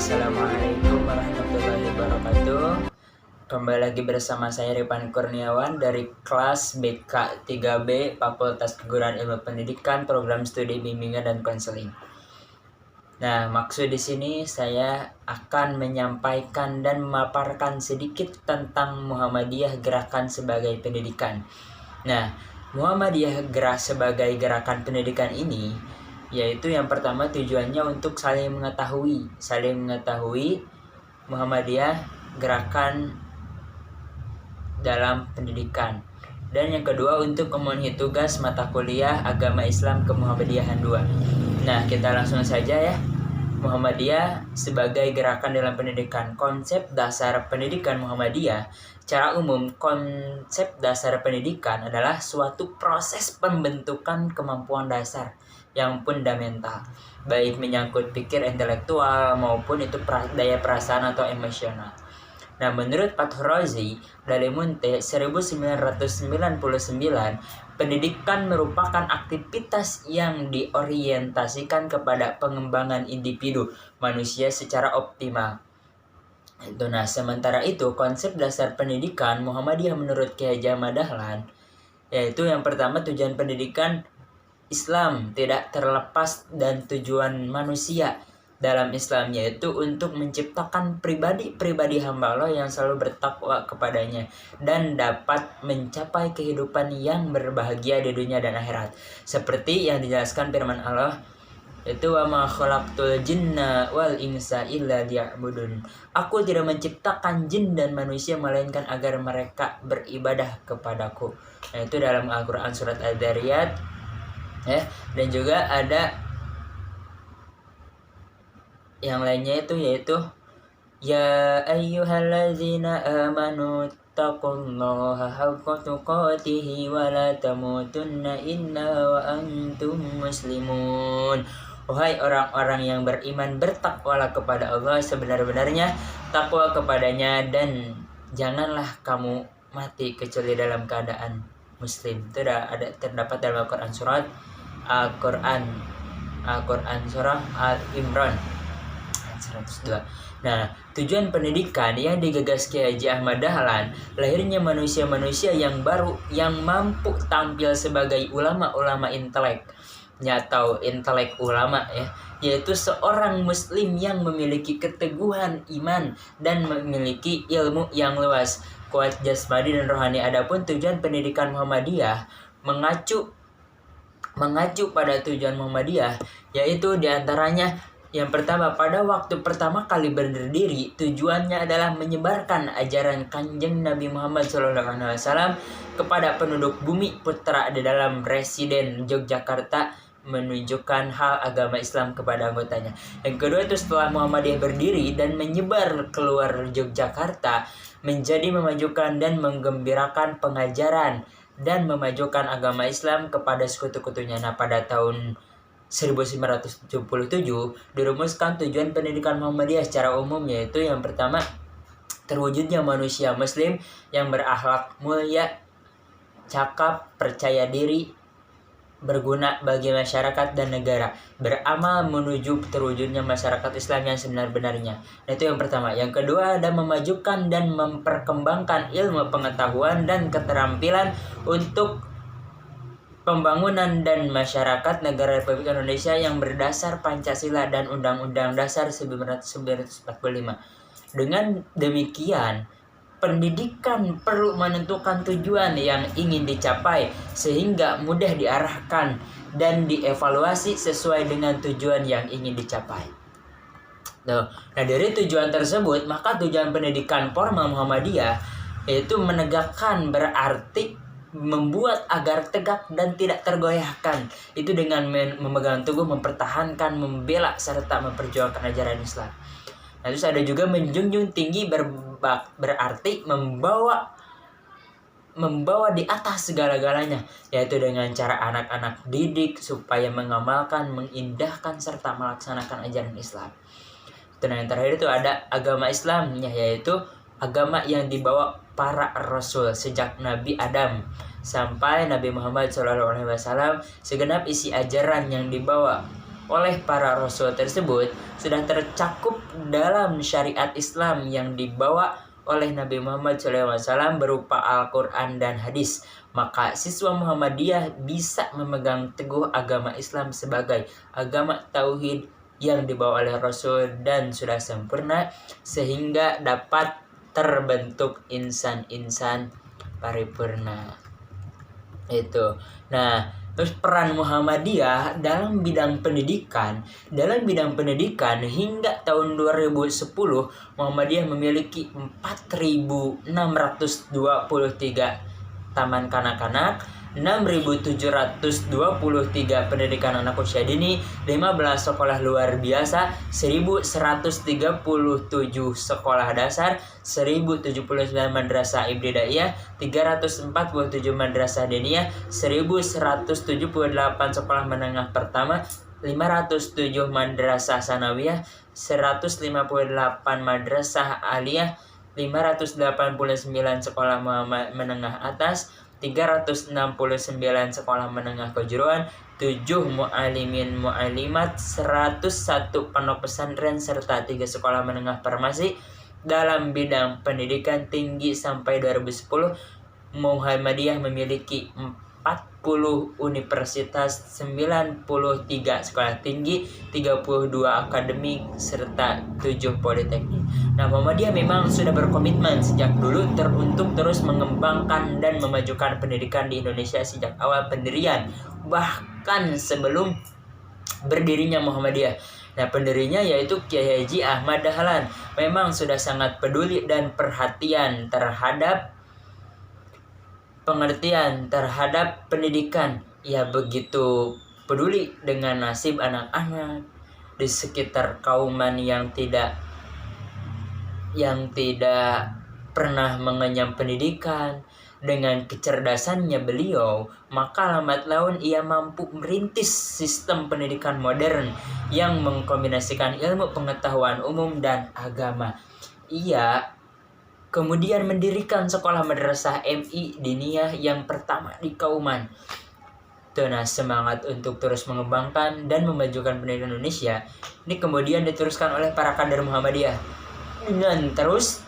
Assalamualaikum warahmatullahi wabarakatuh. Kembali lagi bersama saya Ripan Kurniawan dari kelas BK 3B Fakultas Keguruan Ilmu Pendidikan, Program Studi Bimbingan dan Konseling. Nah, maksud di sini saya akan menyampaikan dan memaparkan sedikit tentang Muhammadiyah Gerakan sebagai Pendidikan. Nah, Muhammadiyah sebagai gerakan pendidikan ini yaitu yang pertama tujuannya untuk saling mengetahui Muhammadiyah gerakan dalam pendidikan, dan yang kedua untuk memenuhi tugas mata kuliah agama Islam kemuhammadiyahan 2. Nah, kita langsung saja ya. Muhammadiyah sebagai gerakan dalam pendidikan. Konsep dasar pendidikan Muhammadiyah. Secara umum, konsep dasar pendidikan adalah suatu proses pembentukan kemampuan dasar yang fundamental, baik menyangkut pikir intelektual maupun itu daya perasaan atau emosional. Nah, menurut Fathur Razi dari Munte 1999, pendidikan merupakan aktivitas yang diorientasikan kepada pengembangan individu manusia secara optimal. Nah, sementara itu konsep dasar pendidikan Muhammadiyah menurut Kiai Haji Ahmad Dahlan yaitu yang pertama tujuan pendidikan Islam tidak terlepas dan tujuan manusia dalam Islam yaitu untuk menciptakan pribadi hamba Allah yang selalu bertakwa kepadanya dan dapat mencapai kehidupan yang berbahagia di dunia dan akhirat, seperti yang dijelaskan firman Allah itu wa ma khalaqtul jinna wal insa illa liya'budun. Aku tidak menciptakan jin dan manusia melainkan agar mereka beribadah kepadaku. Nah, itu dalam Al-Qur'an surat Ad-Dzariyat ya. Dan juga ada yang lainnya itu yaitu ya ayyuhallazina amanu taqullaha haqqa tuqatih wa la tamutunna illa wa antum muslimun. Wahai orang-orang yang beriman, bertakwalah kepada Allah sebenar-benarnya takwa kepadanya, dan janganlah kamu mati kecuali dalam keadaan muslim. Itu ada terdapat dalam Al-Quran surah Al-Imran 102. Nah, tujuan pendidikan yang digagas Kiai Haji Ahmad Dahlan, lahirnya manusia-manusia yang baru yang mampu tampil sebagai ulama-ulama intelek atau intelek ulama ya, yaitu seorang muslim yang memiliki keteguhan iman dan memiliki ilmu yang luas, kuat jasmani dan rohani. Adapun tujuan pendidikan Muhammadiyah mengacu pada tujuan Muhammadiyah, yaitu diantaranya yang pertama, pada waktu pertama kali berdiri tujuannya adalah menyebarkan ajaran Kanjeng Nabi Muhammad SAW kepada penduduk bumi putra di dalam residen Yogyakarta, menunjukkan hal agama Islam kepada anggotanya. Yang kedua itu setelah Muhammadiyah berdiri dan menyebar keluar Yogyakarta, menjadi memajukan dan menggembirakan pengajaran dan memajukan agama Islam kepada sekutu-kutunya. Nah, pada tahun 1977 dirumuskan tujuan pendidikan Muhammadiyah secara umum, yaitu yang pertama terwujudnya manusia muslim yang berakhlak mulia, cakap, percaya diri, berguna bagi masyarakat dan negara, beramal menuju terwujudnya masyarakat Islam yang sebenar-benarnya. Nah, itu yang pertama. Yang kedua ada memajukan dan memperkembangkan ilmu pengetahuan dan keterampilan untuk pembangunan dan masyarakat negara Republik Indonesia yang berdasar Pancasila dan Undang-Undang Dasar 1945. Dengan demikian, pendidikan perlu menentukan tujuan yang ingin dicapai sehingga mudah diarahkan dan dievaluasi sesuai dengan tujuan yang ingin dicapai. Nah, dari tujuan tersebut, maka tujuan pendidikan formal Muhammadiyah yaitu menegakkan, berarti membuat agar tegak dan tidak tergoyahkan, itu dengan memegang teguh, mempertahankan, membela serta memperjuangkan ajaran Islam. Nah, terus ada juga menjunjung tinggi, berarti membawa di atas segala-galanya, yaitu dengan cara anak-anak didik supaya mengamalkan, mengindahkan serta melaksanakan ajaran Islam. Dan yang terakhir itu ada agama Islamnya, yaitu agama yang dibawa para rasul sejak Nabi Adam sampai Nabi Muhammad SAW. Segenap isi ajaran yang dibawa oleh para rasul tersebut sudah tercakup dalam syariat Islam yang dibawa oleh Nabi Muhammad SAW berupa Al-Quran dan hadis. Maka siswa Muhammadiyah bisa memegang teguh agama Islam sebagai agama tauhid yang dibawa oleh Rasul dan sudah sempurna sehingga dapat terbentuk insan-insan paripurna. Itu. Nah, terus peran Muhammadiyah dalam bidang pendidikan. Dalam bidang pendidikan hingga tahun 2010 Muhammadiyah memiliki 4.623 taman kanak-kanak, 6.723 pendidikan anak usia dini, 15 sekolah luar biasa, 1.137 sekolah dasar, 1.079 madrasah ibtidaiyah, 347 madrasah diniyah, 1.178 sekolah menengah pertama, 507 madrasah sanawiyah, 158 madrasah aliyah, 589 sekolah menengah atas, 369 sekolah menengah kejuruan, 7 mu'alimin mu'alimat, 101 pondok pesantren, serta 3 sekolah menengah farmasi. Dalam bidang pendidikan tinggi sampai 2010, Muhammadiyah memiliki 40 universitas, 93 sekolah tinggi, 32 akademik, serta 7 politeknik. Nah, Muhammadiyah memang sudah berkomitmen sejak dulu untuk terus mengembangkan dan memajukan pendidikan di Indonesia sejak awal pendirian, bahkan sebelum berdirinya Muhammadiyah. Nah, pendirinya yaitu Kiai Haji Ahmad Dahlan memang sudah sangat peduli dan perhatian terhadap pengertian terhadap pendidikan. Ia begitu peduli dengan nasib anak-anak di sekitar kauman yang tidak pernah mengenyam pendidikan. Dengan kecerdasannya beliau, maka lambat laun ia mampu merintis sistem pendidikan modern yang mengkombinasikan ilmu pengetahuan umum dan agama. Ia kemudian mendirikan sekolah madrasah MI diniyah yang pertama di Kauman. Nah, semangat untuk terus mengembangkan dan memajukan pendidikan Indonesia ini kemudian diteruskan oleh para kader Muhammadiyah dengan terus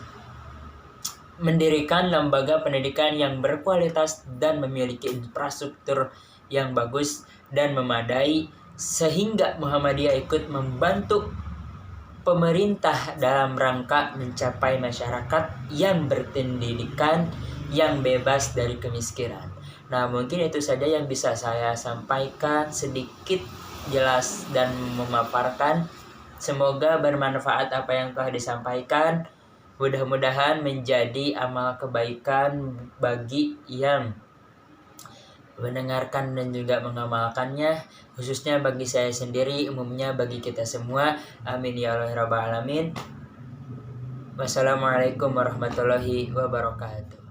mendirikan lembaga pendidikan yang berkualitas dan memiliki infrastruktur yang bagus dan memadai, sehingga Muhammadiyah ikut membantu pemerintah dalam rangka mencapai masyarakat yang berpendidikan yang bebas dari kemiskinan. Nah, mungkin itu saja yang bisa saya sampaikan, sedikit jelas dan memaparkan. Semoga bermanfaat apa yang telah disampaikan. Mudah-mudahan menjadi amal kebaikan bagi yang mendengarkan dan juga mengamalkannya, khususnya bagi saya sendiri, umumnya bagi kita semua. Amin ya Allah rabbal alamin. Wassalamualaikum warahmatullahi wabarakatuh.